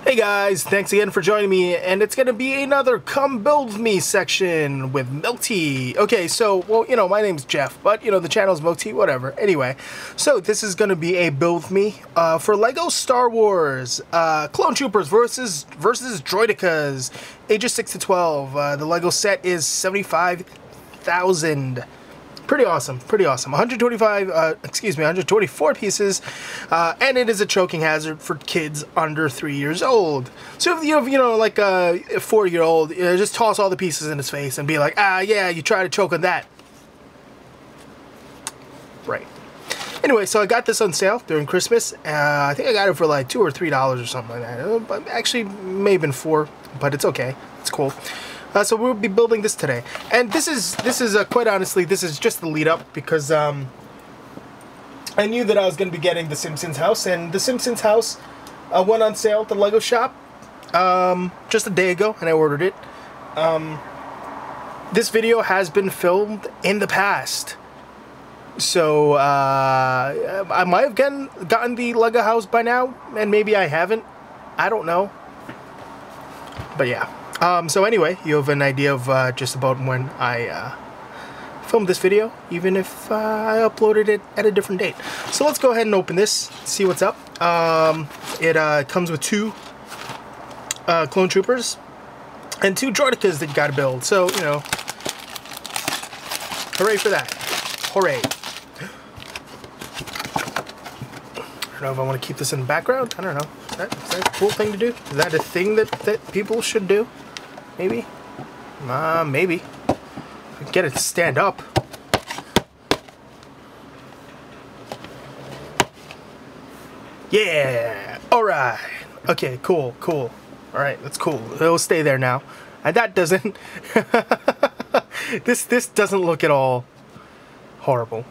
Hey guys, thanks again for joining me, and it's gonna be another Come Build Me section with Milk Tea. Okay, so, well, you know, my name's Jeff, but, you know, the channel's Milk Tea, whatever. Anyway, so this is gonna be a Build Me for LEGO Star Wars Clone Troopers versus Droidekas, ages 6 to 12. The LEGO set is 75,000. Pretty awesome, pretty awesome. 124 pieces, and it is a choking hazard for kids under 3 years old. So if you have, you know, like a 4-year-old, just toss all the pieces in his face and be like, ah, yeah, you try to choke on that. Right. Anyway, so I got this on sale during Christmas. I think I got it for like $2 or $3 or something like that. But actually, may have been $4, but it's okay. It's cool. So we'll be building this today, and this is quite honestly, this is just the lead up because I knew that I was going to be getting the Simpsons house, and the Simpsons house went on sale at the LEGO shop just a day ago, and I ordered it. This video has been filmed in the past, so I might have gotten the LEGO house by now, and maybe I haven't. I don't know, but yeah. So anyway, you have an idea of just about when I filmed this video, even if I uploaded it at a different date. So let's go ahead and open this, see what's up. It comes with 2 Clone Troopers and 2 Droidekas that you gotta build. So, you know, hooray for that. Hooray. I don't know if I want to keep this in the background. I don't know. Is that a cool thing to do? Is that a thing that people should do? Maybe? Maybe. Get it to stand up. Yeah! Alright! Okay, cool, cool. Alright, that's cool. It'll stay there now. And that doesn't... this doesn't look at all horrible.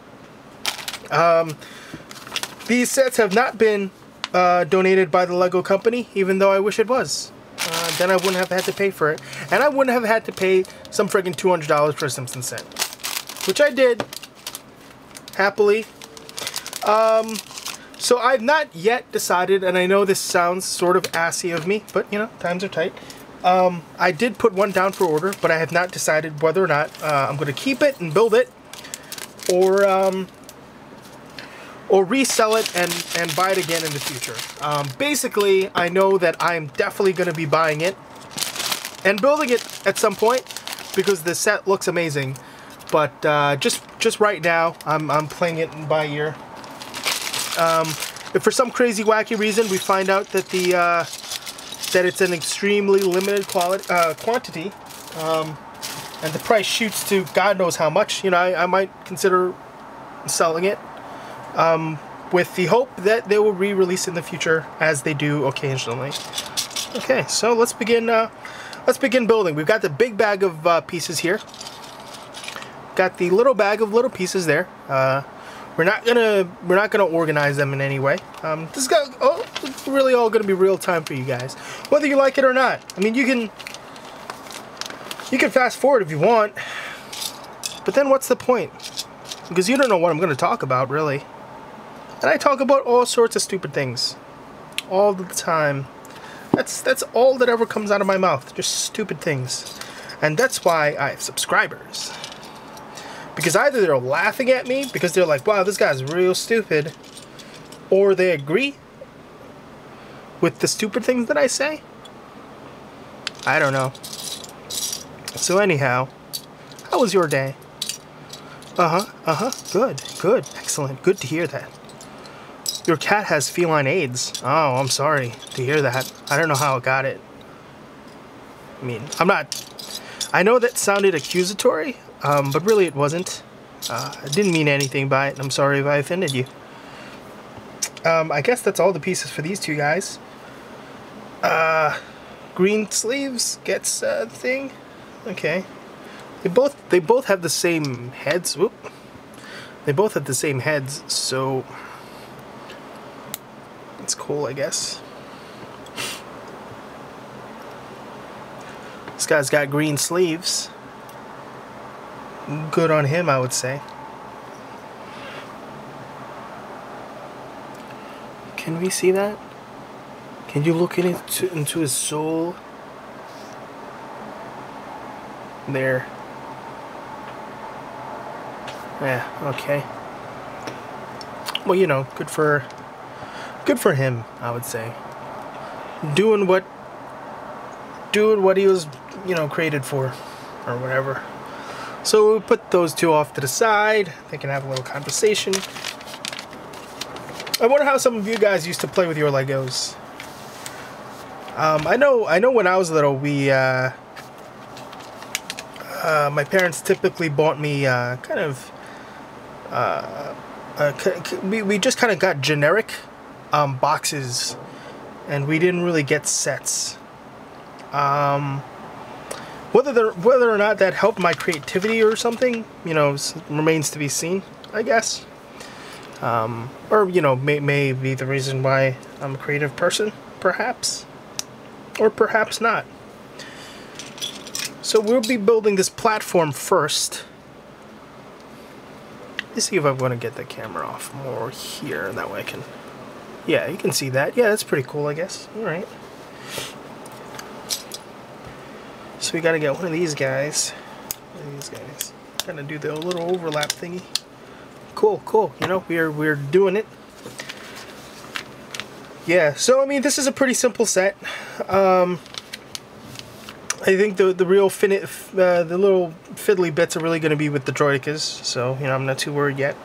These sets have not been donated by the LEGO company, even though I wish it was. Then I wouldn't have had to pay for it. And I wouldn't have had to pay some friggin' $200 for a Simpsons set. Which I did. Happily. So I've not yet decided, and I know this sounds sort of assy of me, but, you know, times are tight. I did put one down for order, but I have not decided whether or not I'm going to keep it and build it, or resell it and buy it again in the future. Basically, I know that I'm definitely going to be buying it and building it at some point because the set looks amazing. But just right now, I'm playing it by ear. If for some crazy wacky reason we find out that that it's an extremely limited quantity, and the price shoots to God knows how much, you know, I might consider selling it. With the hope that they will re-release in the future, as they do occasionally. Okay, so let's begin building. We've got the big bag of pieces here. Got the little bag of little pieces there. We're not gonna organize them in any way. This is really all gonna be real time for you guys, whether you like it or not. I mean, you can fast forward if you want, but then what's the point? Because you don't know what I'm gonna talk about, really. And I talk about all sorts of stupid things. All the time. That's all that ever comes out of my mouth. Just stupid things. And that's why I have subscribers. Because either they're laughing at me because they're like, wow, this guy's real stupid. Or they agree with the stupid things that I say. I don't know. So anyhow, how was your day? Good, excellent. Good to hear that. Your cat has feline AIDS. Oh, I'm sorry to hear that. I don't know how it got it. I mean, I know that sounded accusatory, but really it wasn't. I didn't mean anything by it. I'm sorry if I offended you. I guess that's all the pieces for these 2 guys. Green sleeves gets the thing. Okay. They both have the same heads. Whoop. They both have the same heads, so it's cool, I guess. This guy's got green sleeves. Good on him, I would say. Can we see that? Can you look into his soul? There. Yeah, okay. Well, you know, good for him, I would say. Doing what he was, you know, created for, or whatever. So we'll put those two off to the side. They can have a little conversation. I wonder how some of you guys used to play with your Legos. I know when I was little, we my parents typically bought me we just kind of got generic boxes, and we didn't really get sets. Whether or not that helped my creativity or something, you know, remains to be seen, I guess. Or, you know, may be the reason why I'm a creative person, perhaps. Or perhaps not. So we'll be building this platform first. Let's see if I'm going to get the camera off more here, and that way I can... Yeah, you can see that. Yeah, that's pretty cool, I guess. Alright. So we got to get one of these guys. Kind of do the little overlap thingy. Cool, cool. You know, we're doing it. Yeah, so I mean, this is a pretty simple set. I think the real the little fiddly bits are really going to be with the Droidekas, so you know, I'm not too worried yet.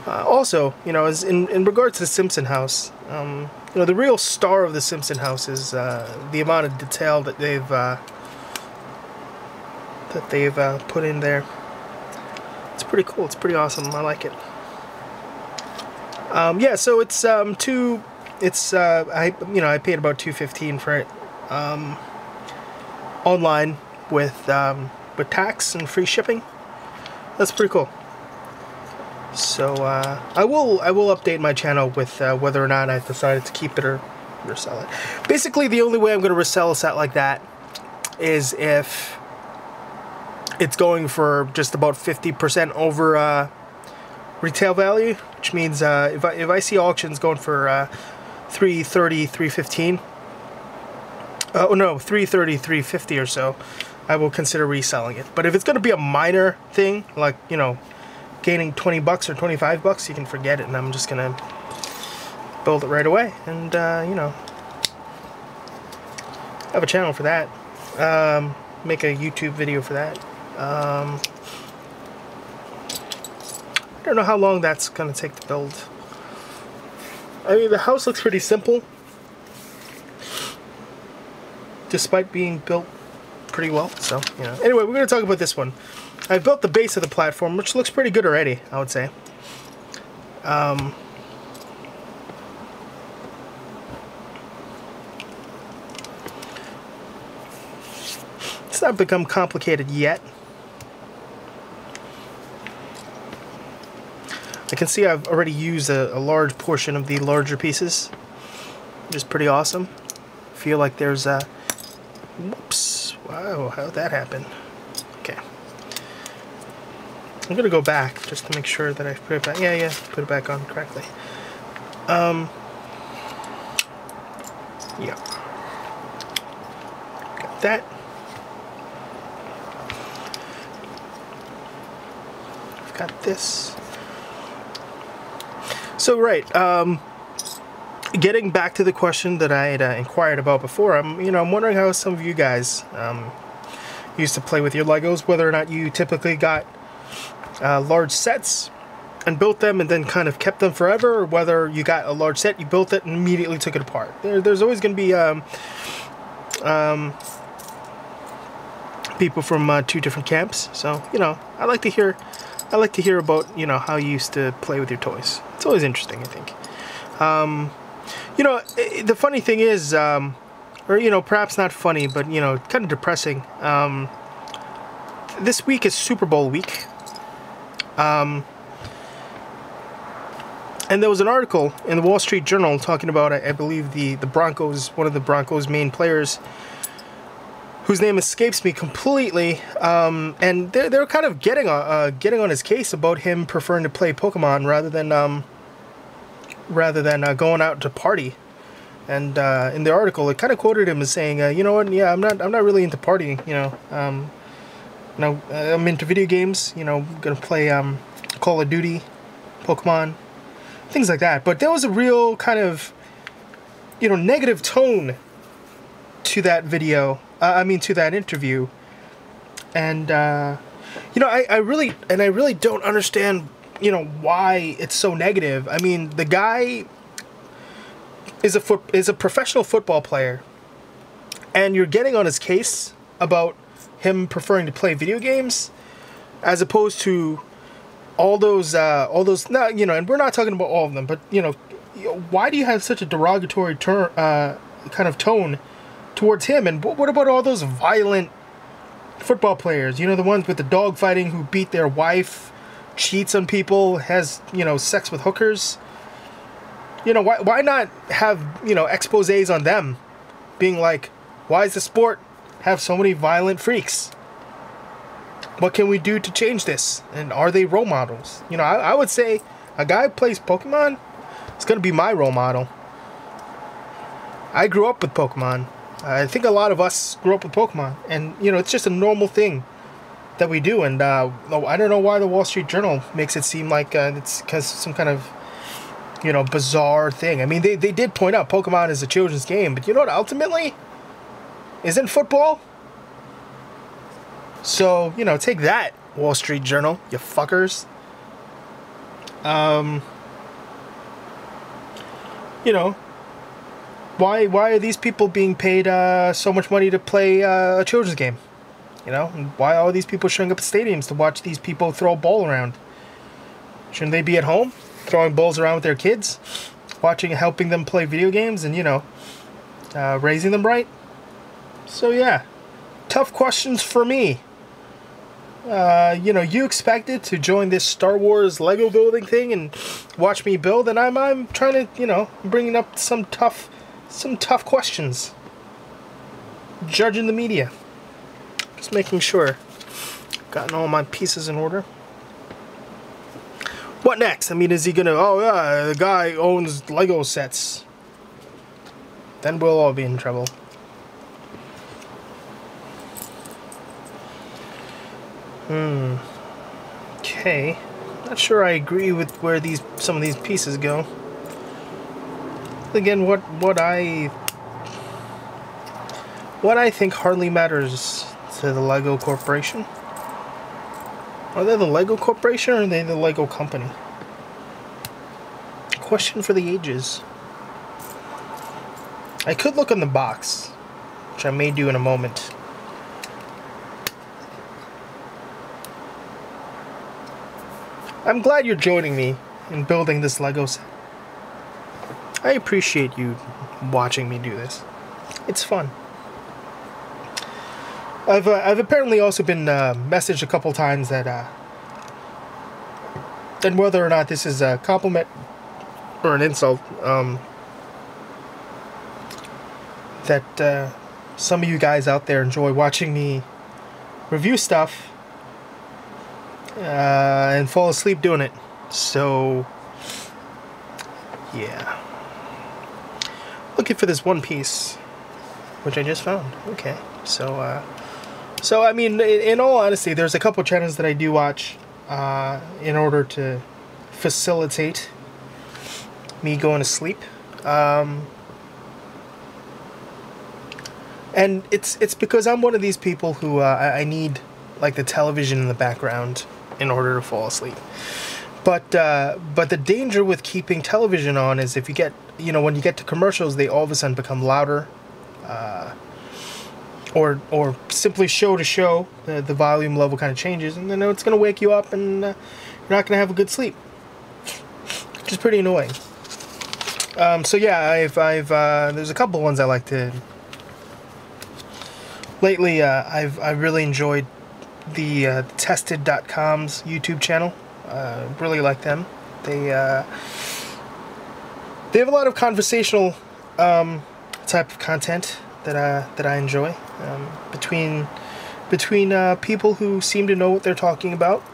Also, you know, as in regards to the Simpson house, you know, the real star of the Simpson house is the amount of detail that they've put in there. It's pretty cool. It's pretty awesome. I like it. Yeah, so it's I paid about $2.15 for it online with tax and free shipping. That's pretty cool. So I will update my channel with whether or not I've decided to keep it or resell it. Basically, the only way I'm going to resell a set like that is if it's going for just about 50% over retail value, which means if I see auctions going for $330, $315, oh no, $330, $350 or so, I will consider reselling it. But if it's going to be a minor thing, like, you know, gaining 20 bucks or 25 bucks, you can forget it, and I'm just gonna build it right away, and you know, have a channel for that, make a YouTube video for that. I don't know how long that's gonna take to build. I mean, the house looks pretty simple, despite being built pretty well, so, you know. Anyway, we're gonna talk about this one. I built the base of the platform, which looks pretty good already, I would say. It's not become complicated yet. I can see I've already used a large portion of the larger pieces, which is pretty awesome. I feel like there's a... Whoops. Wow, how'd that happen? Okay. I'm gonna go back just to make sure that I put it back. Yeah, put it back on correctly. Yeah. Got that. I've got this. So right, getting back to the question that I had inquired about before, I'm wondering how some of you guys used to play with your Legos, whether or not you typically got large sets and built them and then kind of kept them forever, or whether you got a large set, you built it and immediately took it apart. There's always going to be people from two different camps, so you know, I like to hear about, you know, how you used to play with your toys. It's always interesting, I think. You know, the funny thing is, or you know, perhaps not funny, but you know, kind of depressing. This week is Super Bowl week. And there was an article in the Wall Street Journal talking about, I believe, the Broncos, one of the Broncos' main players, whose name escapes me completely, and they're kind of getting on his case about him preferring to play Pokemon rather than going out to party. And in the article, it kind of quoted him as saying, "You know what? Yeah, I'm not really into partying. I'm into video games. Gonna play Call of Duty, Pokemon, things like that." But there was a real kind of, negative tone to that video. To that interview, and I really don't understand, why it's so negative. I mean, the guy is a professional football player, and you're getting on his case about him preferring to play video games as opposed to all those now, and we're not talking about all of them, but why do you have such a derogatory kind of tone towards him? And what about all those violent football players, the ones with the dog fighting, who beat their wife, cheats on people, has sex with hookers? Why not have exposés on them, being like, why does the sport have so many violent freaks? What can we do to change this? And are they role models? I would say a guy who plays Pokemon is going to be my role model. I grew up with Pokemon. I think a lot of us grew up with Pokemon. And, it's just a normal thing that we do. And I don't know why the Wall Street Journal makes it seem like it's because some kind of, bizarre thing. I mean, they did point out Pokemon is a children's game. But you know what ultimately isn't football? So, take that, Wall Street Journal, you fuckers. Why are these people being paid so much money to play a children's game? And why are these people showing up at stadiums to watch these people throw a ball around? Shouldn't they be at home throwing balls around with their kids, helping them play video games, and raising them right? So yeah, tough questions for me. You expected to join this Star Wars Lego building thing and watch me build, and I'm trying to, bringing up some tough questions. Judging the media. Just making sure gotten all my pieces in order. What next? I mean, is he gonna, the guy owns Lego sets. Then we'll all be in trouble. Okay. Not sure I agree with where some of these pieces go. Again, what I think hardly matters to the Lego Corporation. Are they the Lego Corporation, or are they the Lego Company? Question for the ages. I could look on the box, which I may do in a moment. I'm glad you're joining me in building this Lego set. I appreciate you watching me do this. It's fun. I've apparently also been messaged a couple times that and whether or not this is a compliment or an insult, that some of you guys out there enjoy watching me review stuff and fall asleep doing it. So yeah, looking for this one piece, which I just found. Okay, so I mean, in all honesty, there's a couple channels that I do watch in order to facilitate me going to sleep, and it's because I'm one of these people who I need like the television in the background in order to fall asleep. But the danger with keeping television on is if you get, when you get to commercials, they all of a sudden become louder, or simply show to show, the volume level kind of changes, and then it's going to wake you up, and you're not going to have a good sleep, which is pretty annoying. So yeah, I've there's a couple ones I like to. Lately, I've really enjoyed the Tested.com's YouTube channel. Really like them. They have a lot of conversational type of content that I enjoy, between people who seem to know what they're talking about.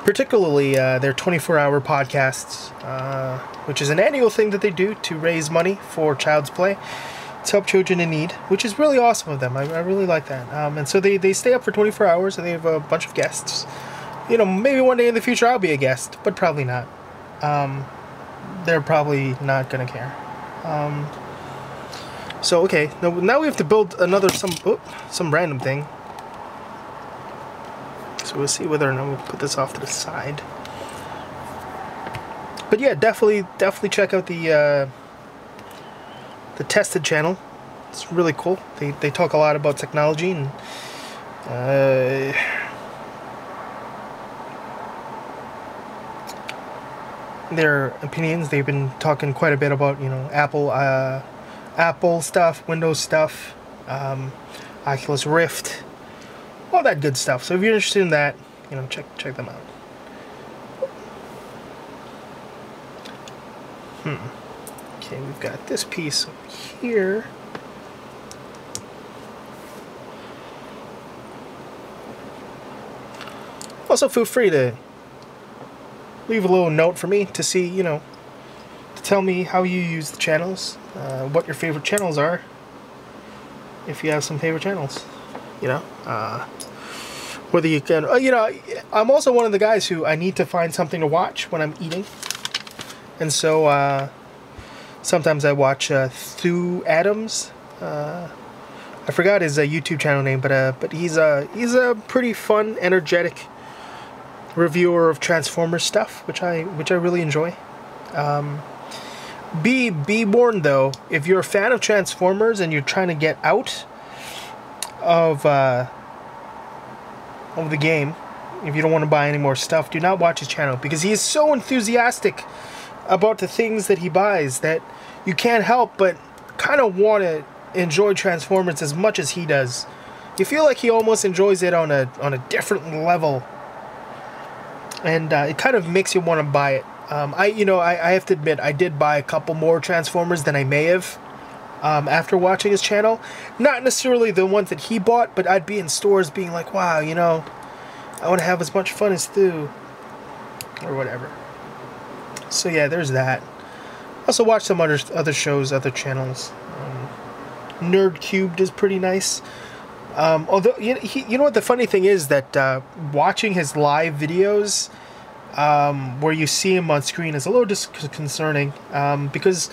particularly their 24-hour podcasts, which is an annual thing that they do to raise money for Child's Play, to help children in need, which is really awesome of them. I really like that. And so they stay up for 24 hours, and they have a bunch of guests. You know, maybe one day in the future I'll be a guest, but probably not. They're probably not going to care. So, okay, now we have to build another, some random thing. So we'll see whether or not we'll put this off to the side. But yeah, definitely check out the Tested channel. It's really cool. They talk a lot about technology and their opinions. They've been talking quite a bit about, you know, Apple stuff, Windows stuff, Oculus Rift, all that good stuff. So if you're interested in that, you know, check them out. Okay, we've got this piece over here. Also, feel free to leave a little note for me to see, you know, to tell me how you use the channels, what your favorite channels are, if you have some favorite channels, you know, whether you can, you know, I'm also one of the guys who I need to find something to watch when I'm eating, and so sometimes I watch Thu Adams. I forgot his YouTube channel name, but he's a pretty fun, energetic reviewer of Transformers stuff, which I really enjoy. Be warned though, if you're a fan of Transformers and you're trying to get out of the game, if you don't want to buy any more stuff, do not watch his channel, because he is so enthusiastic about the things that he buys that you can't help but kind of want to enjoy Transformers as much as he does. You feel like he almost enjoys it on a different level, and it kind of makes you want to buy it. I have to admit, I did buy a couple more Transformers than I may have after watching his channel. Not necessarily the ones that he bought, but I'd be in stores being like, wow, you know, I want to have as much fun as Thu, or whatever. So yeah, there's that. Also watch some other shows, other channels. Nerd Cubed is pretty nice. Although, you know what the funny thing is, that watching his live videos, where you see him on screen, is a little disconcerting, because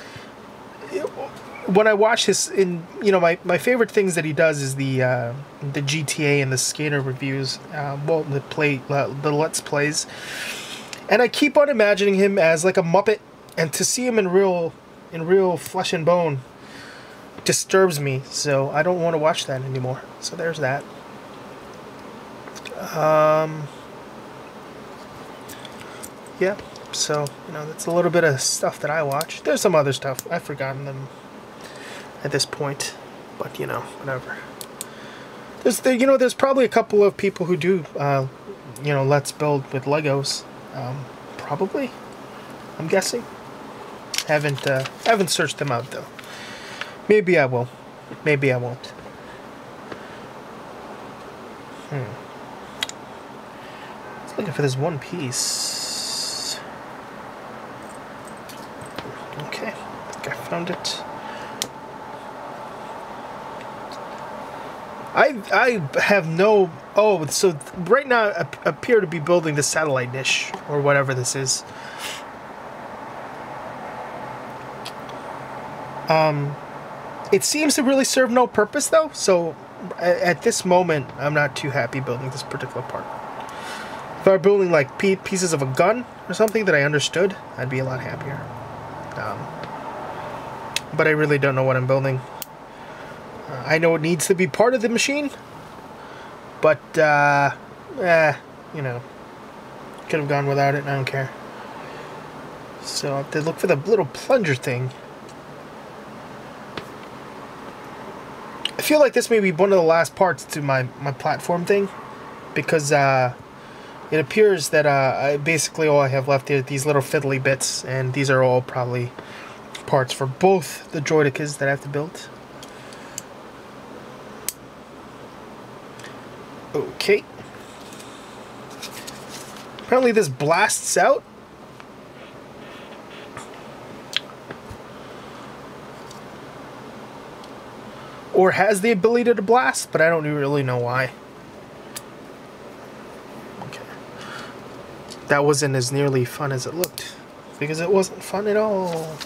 when I watch his, my favorite things that he does is the GTA and the skater reviews, well, the Let's Plays, and I keep on imagining him as like a Muppet, and to see him in real flesh and bone disturbs me, so I don't want to watch that anymore. So there's that. Yeah, so, you know, that's a little bit of stuff that I watch. There's some other stuff. I've forgotten them at this point, but, you know, whatever. There's probably a couple of people who do, Let's Build with Legos. Probably, I'm guessing. Haven't searched them out, though. Maybe I will. Maybe I won't. Just looking for this one piece. Okay, I think I found it. I have no... Oh, so right now I appear to be building the satellite dish, or whatever this is. It seems to really serve no purpose, though, so at this moment, I'm not too happy building this particular part. If I were building, like, pieces of a gun or something that I understood, I'd be a lot happier. But I really don't know what I'm building. I know it needs to be part of the machine, but, you know, could have gone without it, and I don't care. So I have to look for the little plunger thing. I feel like this may be one of the last parts to my platform thing, because it appears that basically all I have left are these little fiddly bits, and these are all probably parts for both the Droidekas that I have to build. Okay. Apparently this blasts out. Or has the ability to blast, but I don't really know why. Okay. That wasn't as nearly fun as it looked. Because it wasn't fun at all.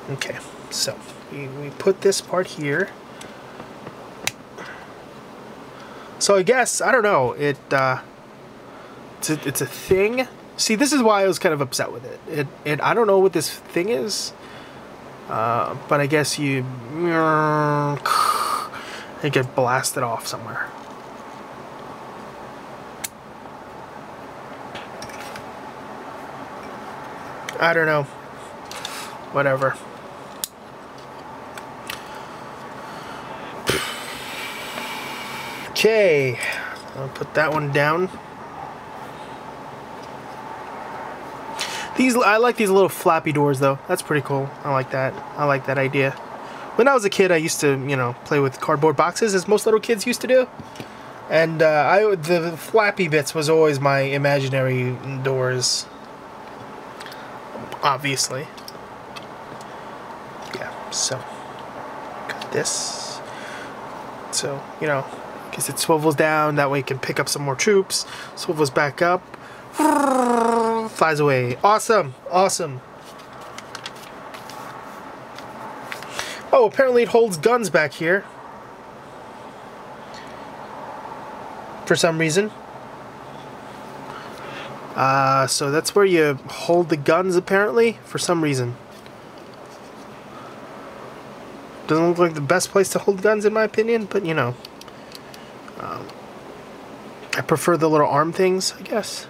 Okay, so we put this part here. So I guess, I don't know, it's a thing. See, this is why I was kind of upset with it. I don't know what this thing is. But I guess it get blasted off somewhere. I don't know. Whatever. Okay, I'll put that one down. I like these little flappy doors though. That's pretty cool. I like that. I like that idea. When I was a kid, I used to, you know, play with cardboard boxes, as most little kids used to do. And the flappy bits was always my imaginary doors. Obviously. Yeah, so got this. So, you know, because it swivels down, that way it can pick up some more troops. Swivels back up. Flies away. Awesome. Awesome. Oh, apparently it holds guns back here. For some reason. So that's where you hold the guns, apparently, for some reason. Doesn't look like the best place to hold guns, in my opinion, but, you know. I prefer the little arm things, I guess.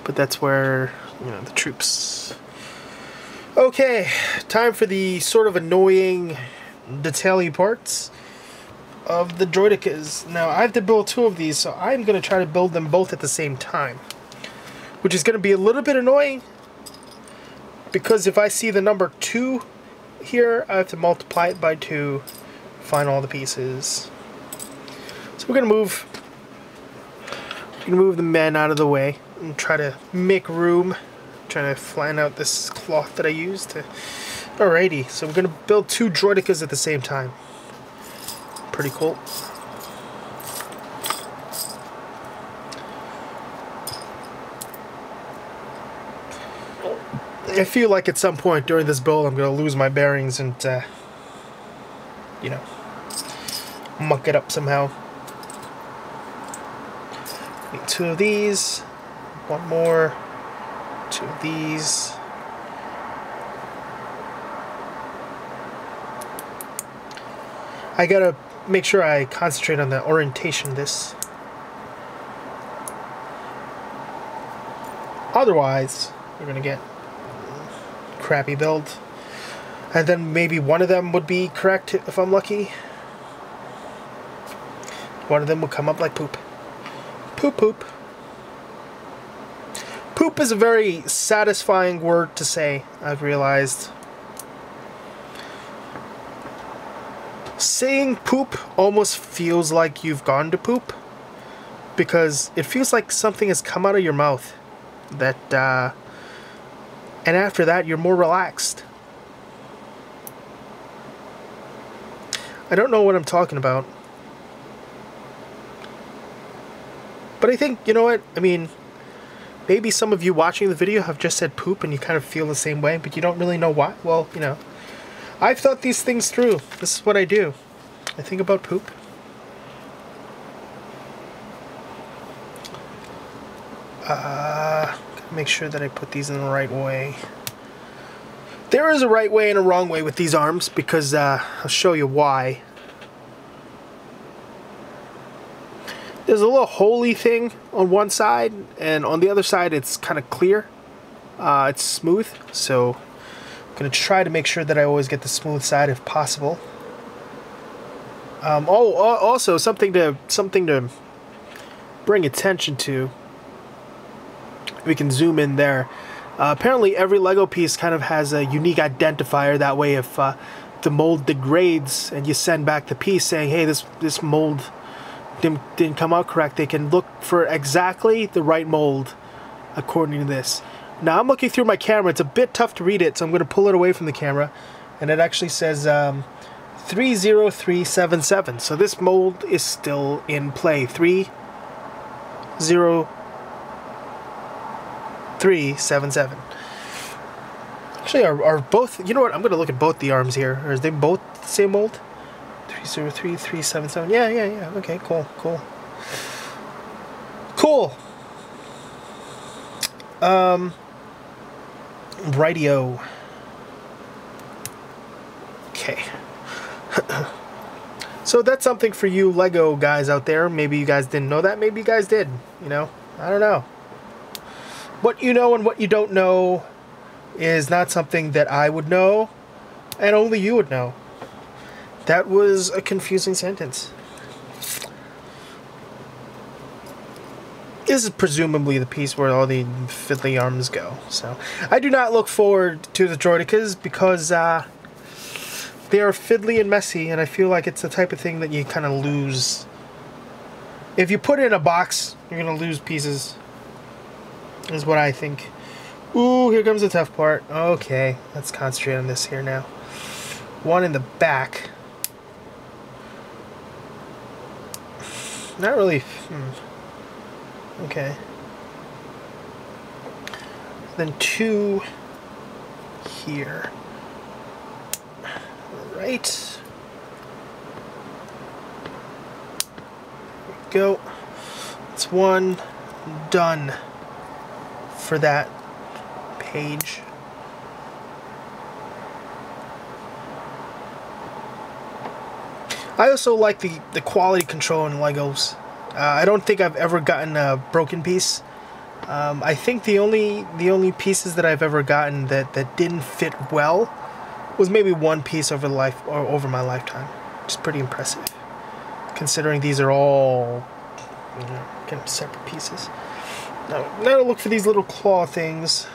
But that's where, you know, the troops. Okay, time for the sort of annoying, detail-y parts of the Droidekas. Now, I have to build 2 of these, so I'm going to try to build them both at the same time. Which is going to be a little bit annoying, because if I see the number 2 here, I have to multiply it by 2, find all the pieces. So we're going to move the men out of the way and try to make room. Trying to flatten out this cloth that I used. Alrighty, so we're going to build 2 Droidekas at the same time. Pretty cool. I feel like at some point during this build I'm going to lose my bearings and, you know, muck it up somehow. Need 2 of these. 1 more. 2 of these. I gotta make sure I concentrate on the orientation of this. Otherwise, we're gonna get a crappy build. And then maybe one of them would be correct if I'm lucky. One of them will come up like poop. Poop poop. Poop is a very satisfying word to say, I've realized. Saying poop almost feels like you've gone to poop, because it feels like something has come out of your mouth that, and after that you're more relaxed. I don't know what I'm talking about. But I think, you know what, I mean, maybe some of you watching the video have just said poop and you kind of feel the same way, but you don't really know why. Well, you know, I've thought these things through. This is what I do. I think about poop. Gotta make sure that I put these in the right way. There is a right way and a wrong way with these arms, because I'll show you why. There's a little holy thing on one side, and on the other side it's kind of clear. It's smooth, so I'm going to try to make sure that I always get the smooth side if possible. Also something to bring attention to. We can zoom in there. Apparently every Lego piece kind of has a unique identifier. That way if the mold degrades and you send back the piece saying, hey, this mold didn't come out correct, they can look for exactly the right mold according to this. Now I'm looking through my camera. It's a bit tough to read it, so I'm going to pull it away from the camera, and it actually says 30377. So this mold is still in play. 30377. Actually, are both... You know what? I'm going to look at both the arms here. Or is they both the same mold? 303377. Yeah. Okay, cool. Radio. Okay. So that's something for you Lego guys out there. Maybe you guys didn't know that. Maybe you guys did. You know? I don't know. What you know and what you don't know is not something that I would know, and only you would know. That was a confusing sentence. This is presumably the piece where all the fiddly arms go. So I do not look forward to the Droidekas because they are fiddly and messy, and I feel like it's the type of thing that you kind of lose. If you put it in a box, you're going to lose pieces, is what I think. Ooh, here comes the tough part. Okay, let's concentrate on this here now. One in the back. Not really. Okay. Then two here. Alright. There we go. It's one done for that page. I also like the quality control in Legos. I don't think I've ever gotten a broken piece. I think the only pieces that I've ever gotten that didn't fit well was maybe one piece over my lifetime. Which is pretty impressive, considering these are all, you know, kind of separate pieces. Now to look for these little claw things.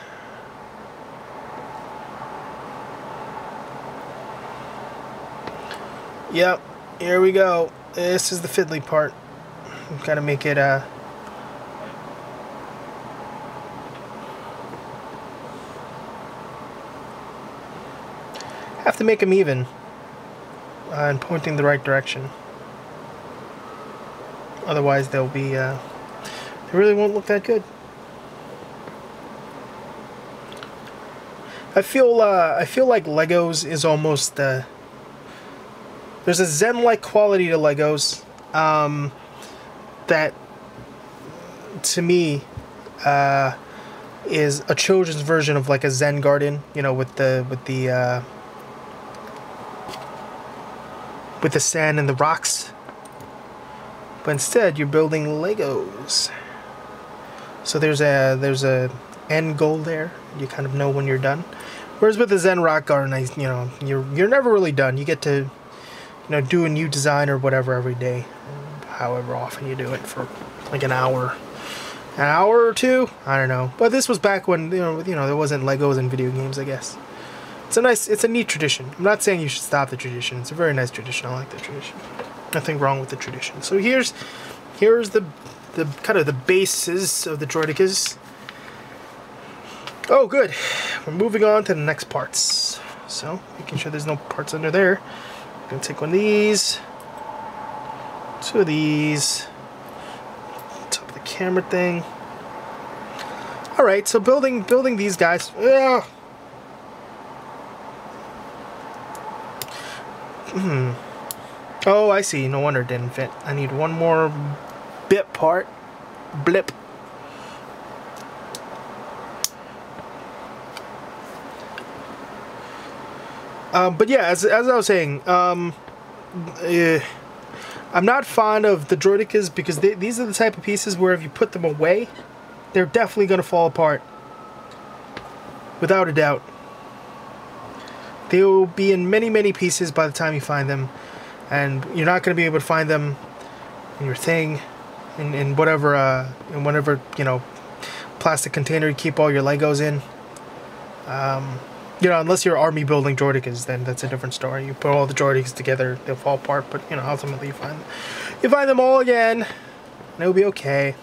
Yep, here we go. This is the fiddly part. We've got to make it have to make them even and pointing the right direction. Otherwise they'll be they really won't look that good. I feel like Legos is almost there's a Zen-like quality to Legos that to me is a children's version of like a Zen garden, you know, with the sand and the rocks. But instead, you're building Legos. So there's a end goal there. You kind of know when you're done. Whereas with the Zen rock garden, you're never really done. You get to, you know, do a new design or whatever every day, however often you do it, for like an hour or two. I don't know. But this was back when you know there wasn't Legos in video games, I guess. It's a neat tradition. I'm not saying you should stop the tradition. It's a very nice tradition. I like the tradition. Nothing wrong with the tradition. So here's the kind of the bases of the Droidekas. Oh, good. We're moving on to the next parts. So making sure there's no parts under there. I'm gonna take one of these, two of these, top of the camera thing. All right. So building these guys. Ugh. Oh, I see. No wonder it didn't fit. I need one more bit part. Blip. But yeah, as I was saying, I'm not fond of the Droidekas because these are the type of pieces where if you put them away, they're definitely going to fall apart. Without a doubt. They will be in many, many pieces by the time you find them. And you're not going to be able to find them in your thing, in whatever, you know, plastic container you keep all your Legos in. You know, unless you're army building Droidekas, then that's a different story. You put all the Droidekas together, they'll fall apart, but, you know, ultimately you find them all again, and it'll be okay.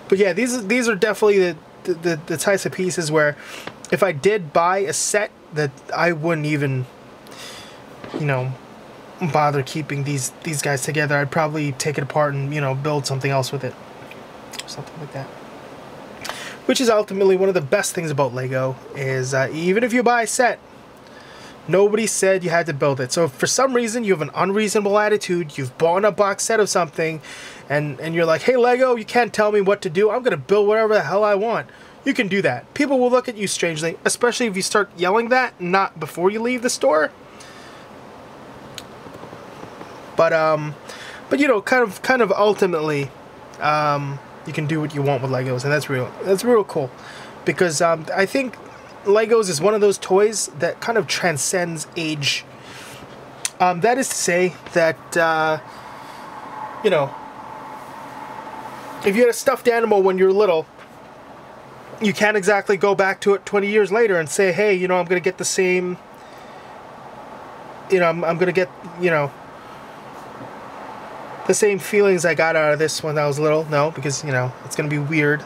But yeah, these are definitely the types of pieces where if I did buy a set, that I wouldn't even, you know, bother keeping these guys together. I'd probably take it apart and, you know, build something else with it. Something like that. Which is ultimately one of the best things about Lego, is even if you buy a set, nobody said you had to build it. So if for some reason you have an unreasonable attitude, you've bought a box set of something, and you're like, hey Lego, you can't tell me what to do, I'm going to build whatever the hell I want. You can do that. People will look at you strangely, especially if you start yelling that, not before you leave the store. But you know, kind of ultimately, you can do what you want with Legos, and that's real cool, because I think Legos is one of those toys that kind of transcends age. That is to say that you know, if you had a stuffed animal when you were little, you can't exactly go back to it 20 years later and say, hey, you know, I'm gonna get the same, you know, I'm gonna get, you know, the same feelings I got out of this when I was little. No, because, you know, it's going to be weird.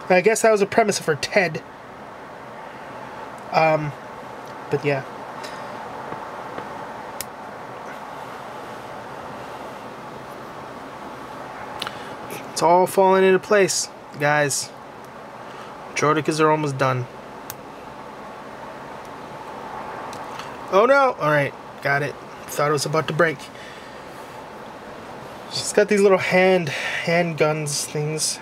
And I guess that was a premise for Ted. But yeah. It's all falling into place, guys. Droidekas are almost done. Oh no! Alright, got it. Thought it was about to break. She's got these little handguns things.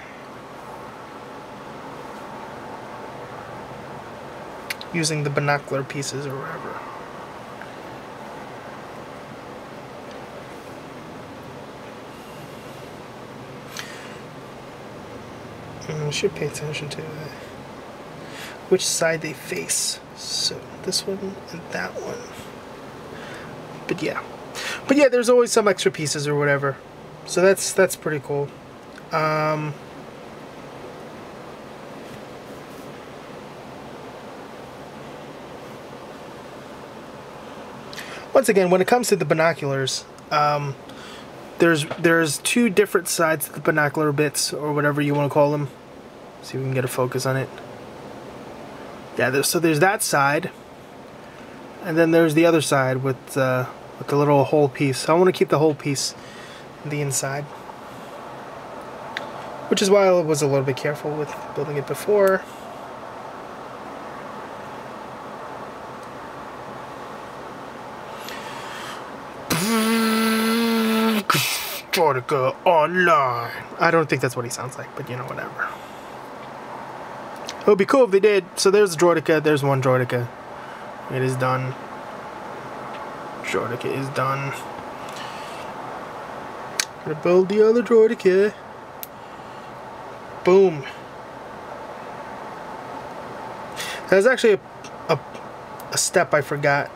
Using the binocular pieces or whatever. I should pay attention to which side they face. So this one and that one. But yeah, there's always some extra pieces or whatever. So that's pretty cool. Once again, when it comes to the binoculars, there's two different sides to the binocular bits, or whatever you want to call them. See if we can get a focus on it. Yeah, there's that side, and then there's the other side with the little whole piece. I want to keep the whole piece on the inside, which is why I was a little bit careful with building it before. Droideka online. I don't think that's what he sounds like, but you know, whatever. It would be cool if they did. So there's Droideka. There's one Droideka. It is done. Droideka is done. Gonna build the other Droideka. Boom. There's actually a step I forgot.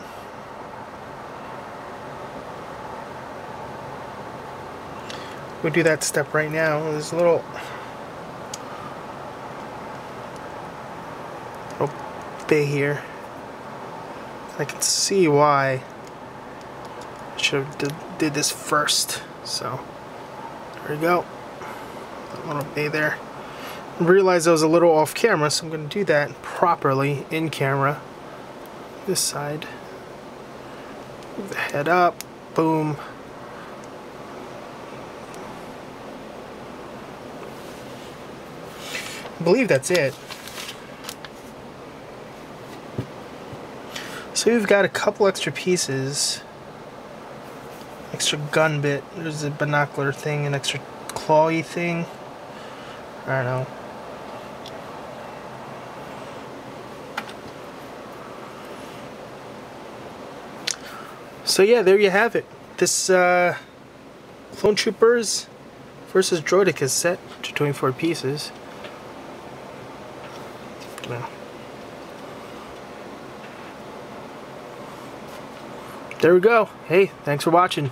We do that step right now. There's a little bay here. I can see why I should have did this first. So there we go. That little bay there. I realized I was a little off camera, so I'm going to do that properly in camera. This side. Move the head up. Boom. I believe that's it. So we've got a couple extra pieces. Extra gun bit. There's a binocular thing, an extra clawy thing. I don't know. So yeah, there you have it. This Clone Troopers versus Droidekas set to 24 pieces. There we go. Hey, thanks for watching.